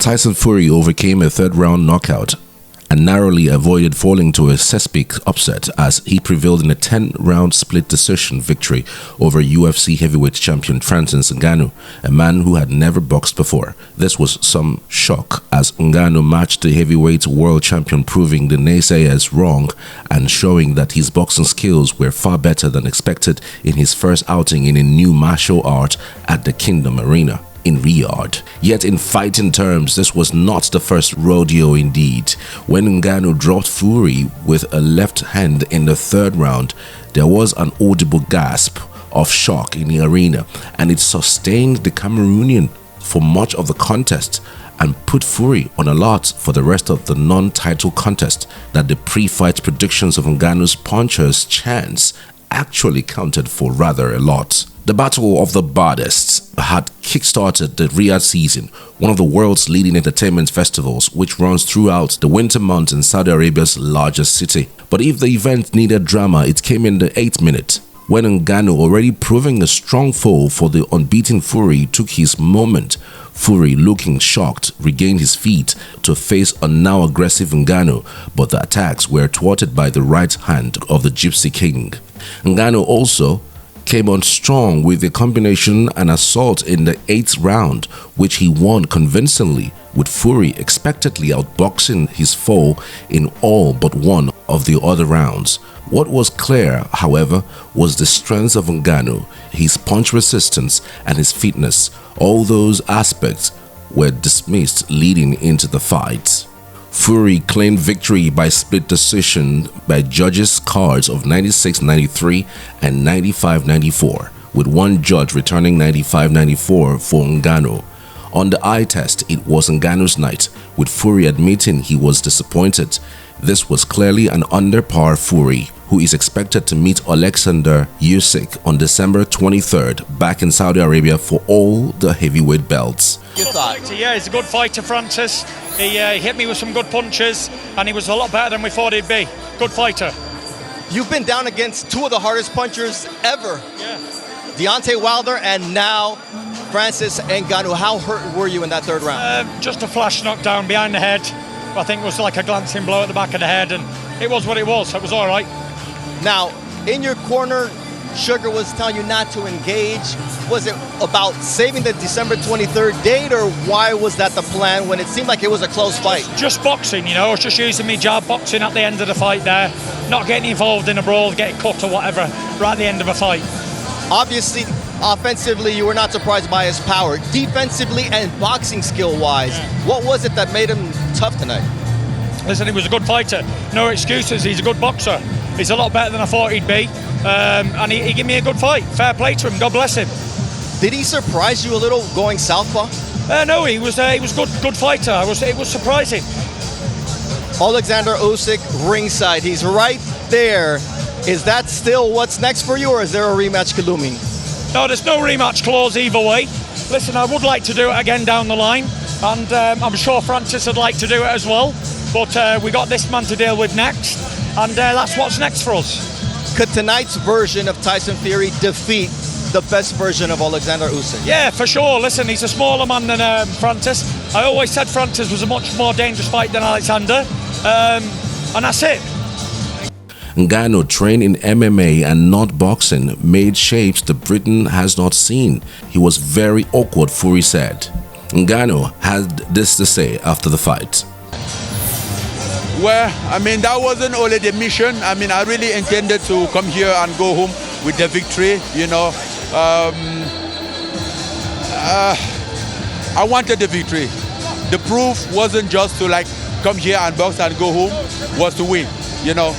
Tyson Fury overcame a third-round knockout and narrowly avoided falling to a cesspit upset as he prevailed in a 10-round split decision victory over UFC heavyweight champion Francis Ngannou, a man who had never boxed before. This was some shock as Ngannou matched the heavyweight world champion, proving the naysayers wrong and showing that his boxing skills were far better than expected in his first outing in a new martial art at the Kingdom Arena in Riyadh. Yet in fighting terms, this was not the first rodeo indeed. When Ngannou dropped Fury with a left hand in the third round, there was an audible gasp of shock in the arena, and it sustained the Cameroonian for much of the contest and put Fury on alert for the rest of the non-title contest that the pre-fight predictions of Ngannou's puncher's chance actually counted for rather a lot. The Battle of the Baddest had kick-started the Riyadh season, one of the world's leading entertainment festivals, which runs throughout the winter months in Saudi Arabia's largest city. But if the event needed drama, it came in the 8th minute, when Ngannou, already proving a strong foe for the unbeaten Fury, took his moment. Fury, looking shocked, regained his feet to face a now aggressive Ngannou, but the attacks were thwarted by the right hand of the Gypsy King. Ngannou also came on strong with a combination and assault in the 8th round, which he won convincingly, with Fury expectedly outboxing his foe in all but one of the other rounds. What was clear, however, was the strength of Ngannou, his punch resistance and his fitness. All those aspects were dismissed leading into the fight. Fury claimed victory by split decision by judges' cards of 96-93 and 95-94, with one judge returning 95-94 for Ngannou. On the eye test, it was Ngannou's night, with Fury admitting he was disappointed. This was clearly an under-par Fury, who is expected to meet Alexander Usyk on December 23rd back in Saudi Arabia for all the heavyweight belts. Yeah, he's a good fighter, Francis. He hit me with some good punches, and he was a lot better than we thought he'd be. Good fighter. You've been down against two of the hardest punchers ever. Yeah. Deontay Wilder and now Francis Ngannou. How hurt were you in that third round? Just a flash knockdown behind the head. I think it was like a glancing blow at the back of the head, and it was what it was. So it was all right. Now, in your corner, Sugar was telling you not to engage. Was it about saving the December 23rd date, or why was that the plan when it seemed like it was a close fight? Just boxing, you know. I was just using me jab boxing at the end of the fight there. Not getting involved in a brawl, getting cut or whatever right at the end of a fight. Obviously, offensively, you were not surprised by his power. Defensively and boxing skill-wise, what was it that made him tough tonight? Listen, he was a good fighter. No excuses. He's a good boxer. He's a lot better than I thought he'd be. And he gave me a good fight. Fair play to him. God bless him. Did he surprise you a little going southpaw? No, he was good fighter. It was surprising. Alexander Usyk ringside. He's right there. Is that still what's next for you, or is there a rematch looming? No, there's no rematch clause either way. Listen, I would like to do it again down the line, and I'm sure Francis would like to do it as well. But we got this man to deal with next, and that's what's next for us. Could tonight's version of Tyson Fury defeat the best version of Alexander Usyk? Yeah, for sure. Listen, he's a smaller man than Francis. I always said Francis was a much more dangerous fight than Alexander, and that's it. Ngannou, trained in MMA and not boxing, made shapes the Briton has not seen. He was very awkward, Fury said. Ngannou had this to say after the fight. Well, I mean, that wasn't only the mission. I mean, I really intended to come here and go home with the victory, you know. I wanted the victory. The proof wasn't just to like come here and box and go home, was to win, you know.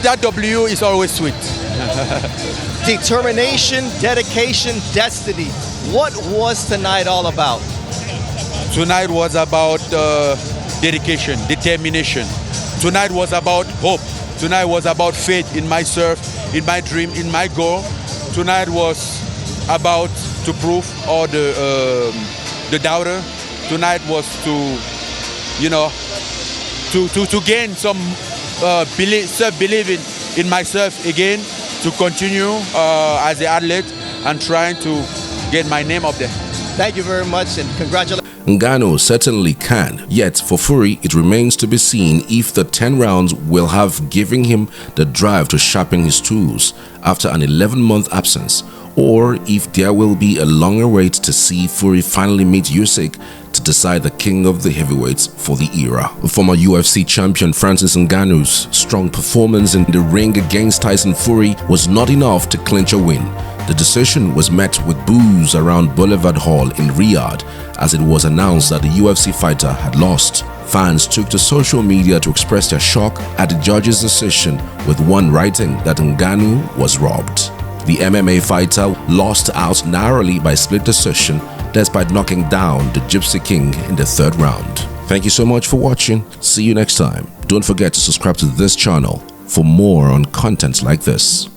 That W is always sweet. Determination, dedication, destiny. What was tonight all about? Tonight was about dedication, determination. Tonight was about hope. Tonight was about faith in myself, in my dream, in my goal. Tonight was about to prove all the doubter. Tonight was to, you know, to gain some self-belief in myself again, to continue as an athlete and trying to get my name up there. Thank you very much, and congratulations. Ngannou certainly can, yet for Fury it remains to be seen if the 10 rounds will have given him the drive to sharpen his tools after an 11-month absence, or if there will be a longer wait to see Fury finally meet Usyk to decide the king of the heavyweights for the era. Former UFC champion Francis Ngannou's strong performance in the ring against Tyson Fury was not enough to clinch a win. The decision was met with boos around Boulevard Hall in Riyadh as it was announced that the UFC fighter had lost. Fans took to social media to express their shock at the judge's decision, with one writing that Ngannou was robbed. The MMA fighter lost out narrowly by split decision despite knocking down the Gypsy King in the 3rd round. Thank you so much for watching. See you next time. Don't forget to subscribe to this channel for more on content like this.